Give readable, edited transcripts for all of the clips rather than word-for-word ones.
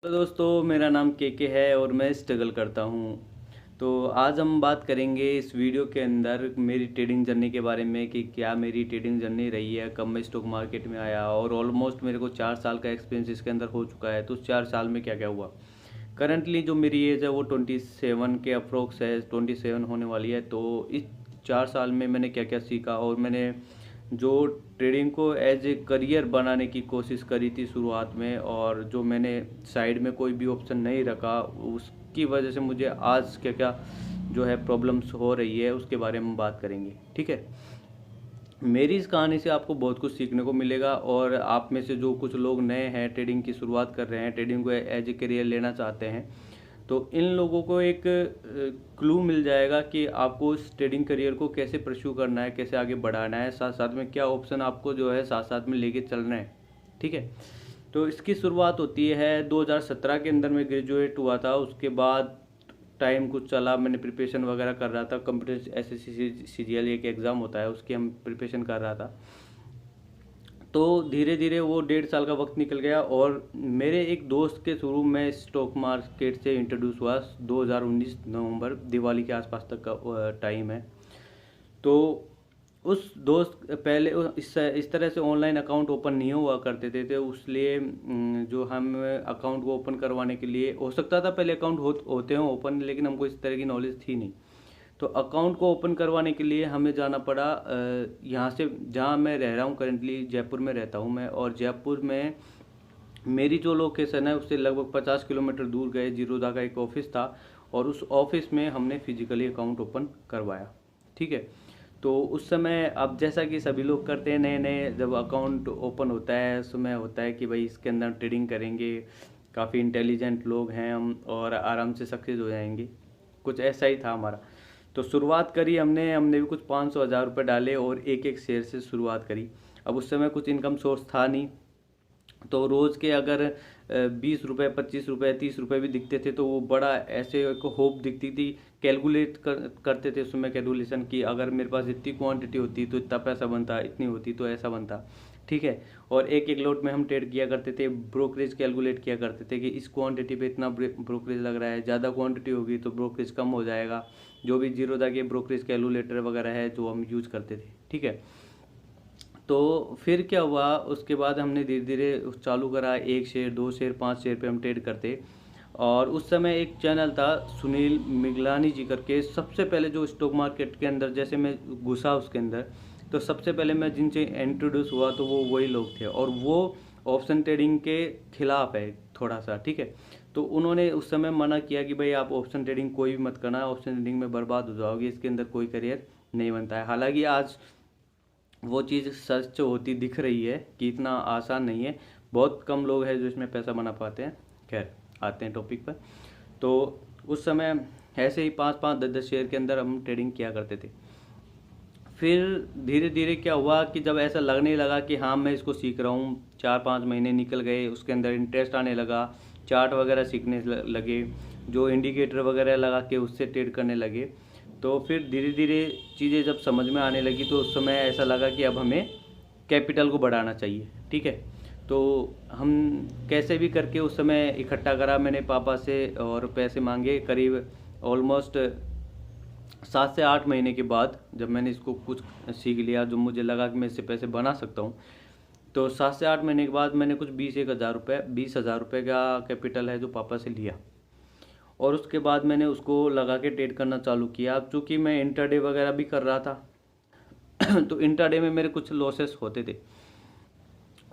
तो दोस्तों, मेरा नाम के है और मैं स्ट्रगल करता हूँ। तो आज हम बात करेंगे इस वीडियो के अंदर मेरी ट्रेडिंग जर्नी के बारे में कि क्या मेरी ट्रेडिंग जर्नी रही है, कब मैं स्टॉक मार्केट में आया और ऑलमोस्ट मेरे को 4 साल का एक्सपीरियंस इसके अंदर हो चुका है। तो उस 4 साल में क्या क्या हुआ। करंटली जो मेरी एज है वो 27 के अप्रोक्स है, 27 होने वाली है। तो इस 4 साल में मैंने क्या क्या सीखा और मैंने जो ट्रेडिंग को एज ए करियर बनाने की कोशिश करी थी शुरुआत में, और जो मैंने साइड में कोई भी ऑप्शन नहीं रखा, उसकी वजह से मुझे आज क्या क्या जो है प्रॉब्लम्स हो रही है, उसके बारे में बात करेंगे। ठीक है। मेरी इस कहानी से आपको बहुत कुछ सीखने को मिलेगा, और आप में से जो कुछ लोग नए हैं, ट्रेडिंग की शुरुआत कर रहे हैं, ट्रेडिंग को एज ए करियर लेना चाहते हैं, तो इन लोगों को एक क्लू मिल जाएगा कि आपको इस ट्रेडिंग करियर को कैसे परस्यू करना है, कैसे आगे बढ़ाना है, साथ साथ में क्या ऑप्शन आपको जो है साथ साथ में लेके चलना है। ठीक है। तो इसकी शुरुआत होती है 2017 के अंदर। मैं ग्रेजुएट हुआ था, उसके बाद टाइम कुछ चला, मैंने प्रिपरेशन वगैरह कर रहा था। कंप्यूटर एसएससी सीजीएल एक एग्ज़ाम होता है, उसकी हम प्रिपरेशन कर रहा था। तो धीरे धीरे वो 1.5 साल का वक्त निकल गया, और मेरे एक दोस्त के थ्रू मैं स्टॉक मार्केट से इंट्रोड्यूस हुआ। 2019 नवंबर, दिवाली के आसपास तक का टाइम है। तो उस दोस्त पहले इस तरह से ऑनलाइन अकाउंट ओपन नहीं हुआ करते थे, तो उसलिए जो हम अकाउंट को ओपन करवाने के लिए, हो सकता था पहले अकाउंट होते हों ओपन, लेकिन हमको इस तरह की नॉलेज थी नहीं। तो अकाउंट को ओपन करवाने के लिए हमें जाना पड़ा यहाँ से, जहाँ मैं रह रहा हूँ करेंटली, जयपुर में रहता हूँ मैं। और जयपुर में मेरी जो लोकेशन है उससे लगभग 50 किलोमीटर दूर गए, जीरोदा का एक ऑफिस था, और उस ऑफिस में हमने फिजिकली अकाउंट ओपन करवाया। ठीक है। तो उस समय, अब जैसा कि सभी लोग करते हैं, नए नए जब अकाउंट ओपन होता है उस समय होता है कि भाई इसके अंदर ट्रेडिंग करेंगे, काफ़ी इंटेलिजेंट लोग हैं हम और आराम से सक्सेस हो जाएंगे। कुछ ऐसा ही था हमारा। तो शुरुआत करी हमने भी कुछ 500-1000 रुपये डाले और एक एक शेयर से शुरुआत करी। अब उस समय कुछ इनकम सोर्स था नहीं, तो रोज़ के अगर 20 रुपये, 25 रुपये, 30 रुपये भी दिखते थे तो वो बड़ा ऐसे एक होप दिखती थी। कैलकुलेट करते थे उस समय, कैलकुलेशन की अगर मेरे पास इतनी क्वांटिटी होती तो इतना पैसा बनता, इतनी होती तो ऐसा बनता। ठीक है। और एक एक लोट में हम ट्रेड किया करते थे, ब्रोकरेज कैलकुलेट किया करते थे कि इस क्वांटिटी पे इतना ब्रोकरेज लग रहा है, ज़्यादा क्वांटिटी होगी तो ब्रोकरेज कम हो जाएगा। जो भी जीरोदा के ब्रोकरेज कैलकुलेटर वगैरह है जो हम यूज करते थे। ठीक है। तो फिर क्या हुआ, उसके बाद हमने धीरे धीरे चालू करा, 1 शेयर, 2 शेयर, 5 शेयर पे हम ट्रेड करते। और उस समय एक चैनल था सुनील मिगलानी जी करके, सबसे पहले जो स्टॉक मार्केट के अंदर जैसे मैं घुसा उसके अंदर, तो सबसे पहले मैं जिनसे इंट्रोड्यूस हुआ तो वो वही लोग थे, और वो ऑप्शन ट्रेडिंग के खिलाफ है थोड़ा सा। ठीक है। तो उन्होंने उस समय मना किया कि भाई आप ऑप्शन ट्रेडिंग कोई भी मत करना, ऑप्शन ट्रेडिंग में बर्बाद हो जाओगे, इसके अंदर कोई करियर नहीं बनता है। हालांकि आज वो चीज़ सच होती दिख रही है कि इतना आसान नहीं है, बहुत कम लोग हैं जो इसमें पैसा बना पाते हैं। खैर, आते हैं टॉपिक पर। तो उस समय ऐसे ही 5-5, 10-10 शेयर के अंदर हम ट्रेडिंग किया करते थे। फिर धीरे धीरे क्या हुआ कि जब ऐसा लगने लगा कि हाँ मैं इसको सीख रहा हूँ, 4-5 महीने निकल गए, उसके अंदर इंटरेस्ट आने लगा, चार्ट वगैरह सीखने लगे, जो इंडिकेटर वगैरह लगा के उससे ट्रेड करने लगे। तो फिर धीरे धीरे चीज़ें जब समझ में आने लगी तो उस समय ऐसा लगा कि अब हमें कैपिटल को बढ़ाना चाहिए। ठीक है। तो हम कैसे भी करके उस समय इकट्ठा करा मैंने पापा से, और पैसे मांगे करीब ऑलमोस्ट 7 से 8 महीने के बाद, जब मैंने इसको कुछ सीख लिया, जो मुझे लगा कि मैं इससे पैसे बना सकता हूँ। तो 7 से 8 महीने के बाद मैंने कुछ 20 हज़ार रुपये का कैपिटल है जो पापा से लिया, और उसके बाद मैंने उसको लगा के ट्रेड करना चालू किया। अब चूँकि मैं इंटरडे वगैरह भी कर रहा था तो इंटरडे में मेरे कुछ लॉसेस होते थे।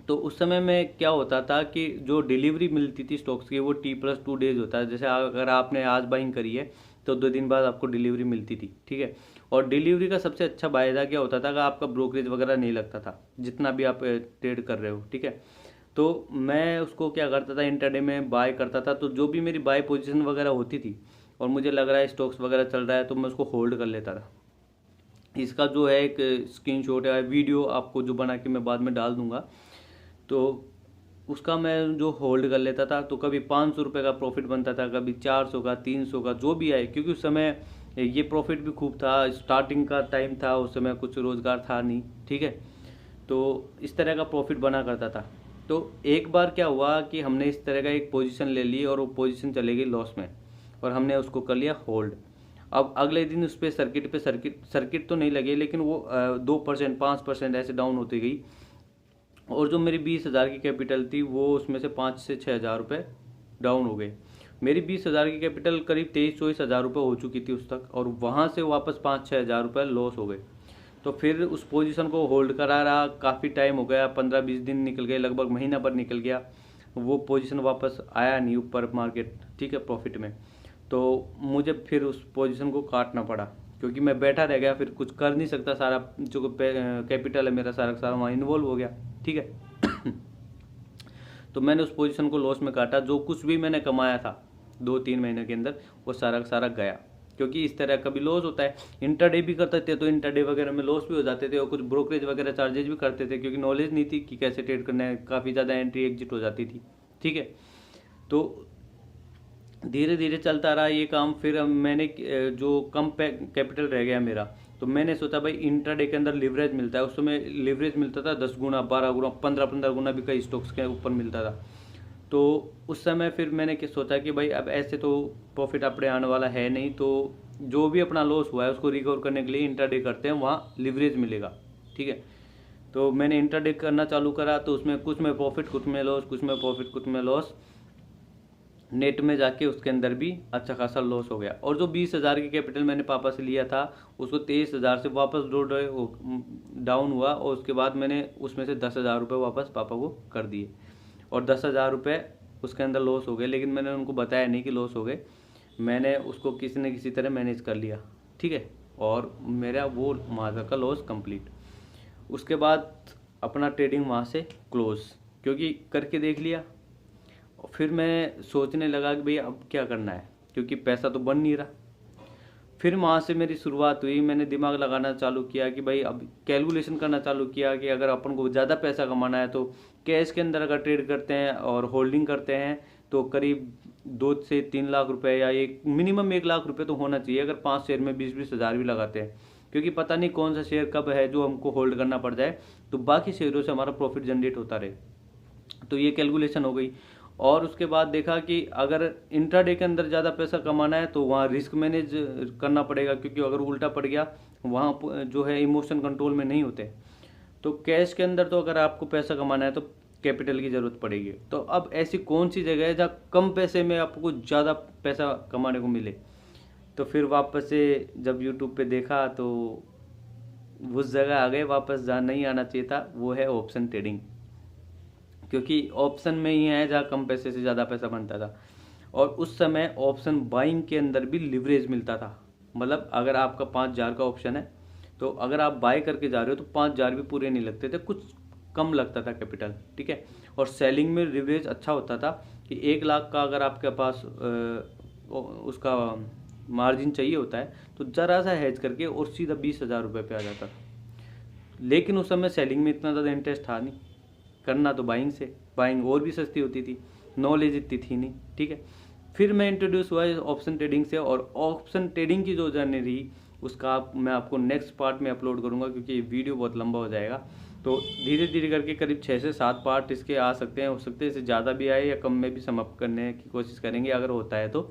तो उस समय में क्या होता था कि जो डिलीवरी मिलती थी स्टॉक्स की वो T+2 डेज होता है। जैसे अगर आपने आज बाइंग करी है तो 2 दिन बाद आपको डिलीवरी मिलती थी। ठीक है। और डिलीवरी का सबसे अच्छा फायदा क्या होता था कि आपका ब्रोकरेज वगैरह नहीं लगता था, जितना भी आप ट्रेड कर रहे हो। ठीक है। तो मैं उसको क्या करता था, इंटरडे में बाय करता था, तो जो भी मेरी बाय पोजीशन वगैरह होती थी और मुझे लग रहा है स्टॉक्स वगैरह चल रहा है तो मैं उसको होल्ड कर लेता था। इसका जो है एक स्क्रीनशॉट है, वीडियो आपको जो बना के मैं बाद में डाल दूंगा। तो उसका मैं जो होल्ड कर लेता था, तो कभी 500 रुपये का प्रॉफिट बनता था, कभी 400 का, 300 का, जो भी आए, क्योंकि उस समय ये प्रॉफिट भी खूब था, स्टार्टिंग का टाइम था, उस समय कुछ रोज़गार था नहीं। ठीक है। तो इस तरह का प्रॉफिट बना करता था। तो एक बार क्या हुआ कि हमने इस तरह का एक पोजीशन ले ली और वो पोजीशन चले गई लॉस में और हमने उसको कर लिया होल्ड। अब अगले दिन उस पर सर्किट तो नहीं लगे, लेकिन वो 2% 5% ऐसे डाउन होती गई और जो मेरी 20,000 की कैपिटल थी वो उसमें से 5 से 6,000 रुपये डाउन हो गए। मेरी 20,000 की कैपिटल करीब 23-24,000 रुपये हो चुकी थी उस तक, और वहाँ से वापस 5-6,000 रुपये लॉस हो गए। तो फिर उस पोजीशन को होल्ड करा रहा, काफ़ी टाइम हो गया, 15-20 दिन निकल गए, लगभग महीना भर निकल गया, वो पोजीशन वापस आया नहीं ऊपर मार्केट, ठीक है, प्रॉफिट में। तो मुझे फिर उस पोजीशन को काटना पड़ा, क्योंकि मैं बैठा रह गया, फिर कुछ कर नहीं सकता, सारा जो कैपिटल है मेरा सारा का सारा वहाँ इन्वॉल्व हो गया, ठीक है। तो मैंने उस पोजीशन को लॉस में काटा, जो कुछ भी मैंने कमाया था 2-3 महीने के अंदर वो सारा का सारा गया, क्योंकि इस तरह का भी लॉस होता है। इंटरडे भी करते थे तो इंटरडे वगैरह में लॉस भी हो जाते थे, और कुछ ब्रोकरेज वगैरह चार्जेज भी करते थे, क्योंकि नॉलेज नहीं थी कि कैसे ट्रेड करना है, काफ़ी ज़्यादा एंट्री एग्जिट हो जाती थी, ठीक है। तो धीरे धीरे चलता रहा ये काम। फिर मैंने जो कम कैपिटल रह गया मेरा, तो मैंने सोचा भाई इंट्राडे के अंदर लिवरेज मिलता है, उस समय लिवरेज मिलता था 10 गुना, 12 गुना, 15-15 गुना भी कई स्टॉक्स के ऊपर मिलता था। तो उस समय फिर मैंने सोचा कि भाई अब ऐसे तो प्रॉफिट अपने आने वाला है नहीं, तो जो भी अपना लॉस हुआ है उसको रिकवर करने के लिए इंट्राडे करते हैं, वहाँ लिवरेज मिलेगा, ठीक है। तो मैंने इंट्राडे करना चालू करा, तो उसमें कुछ में प्रॉफिट, कुछ में लॉस, कुछ में प्रॉफिट, कुछ में लॉस, नेट में जाके उसके अंदर भी अच्छा खासा लॉस हो गया। और जो 20,000 की कैपिटल मैंने पापा से लिया था उसको 23,000 से वापस डाउन हुआ, और उसके बाद मैंने उसमें से 10,000 रुपये वापस पापा को कर दिए, और 10,000 रुपये उसके अंदर लॉस हो गए, लेकिन मैंने उनको बताया नहीं कि लॉस हो गए, मैंने उसको किसी न किसी तरह मैनेज कर लिया, ठीक है, और मेरा वो वहाँ का लॉस कंप्लीट। उसके बाद अपना ट्रेडिंग वहाँ से क्लोज, क्योंकि करके देख लिया। फिर मैं सोचने लगा कि भाई अब क्या करना है, क्योंकि पैसा तो बन नहीं रहा। फिर वहाँ से मेरी शुरुआत हुई, मैंने दिमाग लगाना चालू किया कि भाई अब कैलकुलेशन करना चालू किया कि अगर अपन को ज़्यादा पैसा कमाना है तो कैश के अंदर अगर ट्रेड करते हैं और होल्डिंग करते हैं तो करीब 2 से 3 लाख रुपए या एक मिनिमम 1 लाख रुपए तो होना चाहिए, अगर 5 शेयर में 20-20 हज़ार भी लगाते हैं, क्योंकि पता नहीं कौन सा शेयर कब है जो हमको होल्ड करना पड़ जाए, तो बाकी शेयरों से हमारा प्रॉफिट जनरेट होता रहे। तो ये कैलकुलेशन हो गई। और उसके बाद देखा कि अगर इंट्राडे के अंदर ज़्यादा पैसा कमाना है तो वहाँ रिस्क मैनेज करना पड़ेगा, क्योंकि अगर उल्टा पड़ गया वहाँ जो है इमोशन कंट्रोल में नहीं होते। तो कैश के अंदर तो अगर आपको पैसा कमाना है तो कैपिटल की ज़रूरत पड़ेगी। तो अब ऐसी कौन सी जगह है जहाँ कम पैसे में आपको ज़्यादा पैसा कमाने को मिले? तो फिर वापस से जब यूट्यूब पे देखा तो उस जगह आ गए वापस जहाँ नहीं आना चाहिए था, वो है ऑप्शन ट्रेडिंग, क्योंकि ऑप्शन में ही है जहाँ कम पैसे से ज़्यादा पैसा बनता था। और उस समय ऑप्शन बाइंग के अंदर भी लिवरेज मिलता था, मतलब अगर आपका 5,000 का ऑप्शन है तो अगर आप बाय करके जा रहे हो तो 5,000 भी पूरे नहीं लगते थे, कुछ कम लगता था कैपिटल, ठीक है। और सेलिंग में लिवरेज अच्छा होता था कि 1 लाख का अगर आपके पास उसका मार्जिन चाहिए होता है तो ज़रा सा हेज करके और सीधा 20,000 रुपये पे आ जाता था। लेकिन उस समय सेलिंग में इतना ज़्यादा इंटरेस्ट था नहीं, करना तो बाइंग से, बाइंग और भी सस्ती होती थी, नॉलेज इतनी थी नहीं, ठीक है। फिर मैं इंट्रोड्यूस हुआ ऑप्शन ट्रेडिंग से, और ऑप्शन ट्रेडिंग की जो जर्नी रही उसका मैं आपको नेक्स्ट पार्ट में अपलोड करूंगा, क्योंकि ये वीडियो बहुत लंबा हो जाएगा। तो धीरे धीरे करके करीब 6 से 7 पार्ट इसके आ सकते हैं, हो सकते हैं इससे ज़्यादा भी आए या कम में भी समाप्त करने की कोशिश करेंगे अगर होता है तो।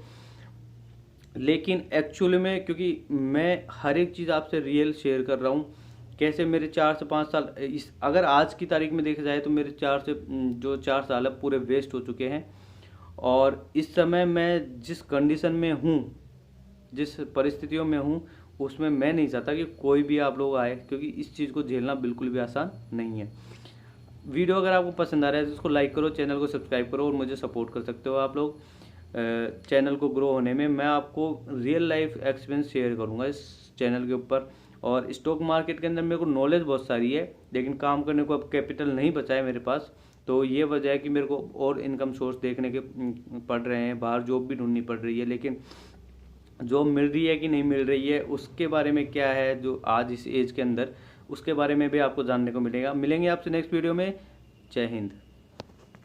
लेकिन एक्चुअली में क्योंकि मैं हर एक चीज़ आपसे रियल शेयर कर रहा हूँ, कैसे मेरे 4 से 5 साल इस अगर आज की तारीख में देखा जाए तो मेरे 4 साल अब पूरे वेस्ट हो चुके हैं। और इस समय मैं जिस कंडीशन में हूँ, जिस परिस्थितियों में हूँ, उसमें मैं नहीं चाहता कि कोई भी आप लोग आए, क्योंकि इस चीज़ को झेलना बिल्कुल भी आसान नहीं है। वीडियो अगर आपको पसंद आ रहा है तो इसको लाइक करो, चैनल को सब्सक्राइब करो, और मुझे सपोर्ट कर सकते हो आप लोग चैनल को ग्रो होने में। मैं आपको रियल लाइफ एक्सपीरियंस शेयर करूँगा इस चैनल के ऊपर। और स्टॉक मार्केट के अंदर मेरे को नॉलेज बहुत सारी है, लेकिन काम करने को अब कैपिटल नहीं बचा है मेरे पास, तो ये वजह है कि मेरे को और इनकम सोर्स देखने के पड़ रहे हैं, बाहर जॉब भी ढूंढनी पड़ रही है, लेकिन जॉब मिल रही है कि नहीं मिल रही है उसके बारे में क्या है जो आज इस एज के अंदर, उसके बारे में भी आपको जानने को मिलेंगे आपसे नेक्स्ट वीडियो में। जय हिंद।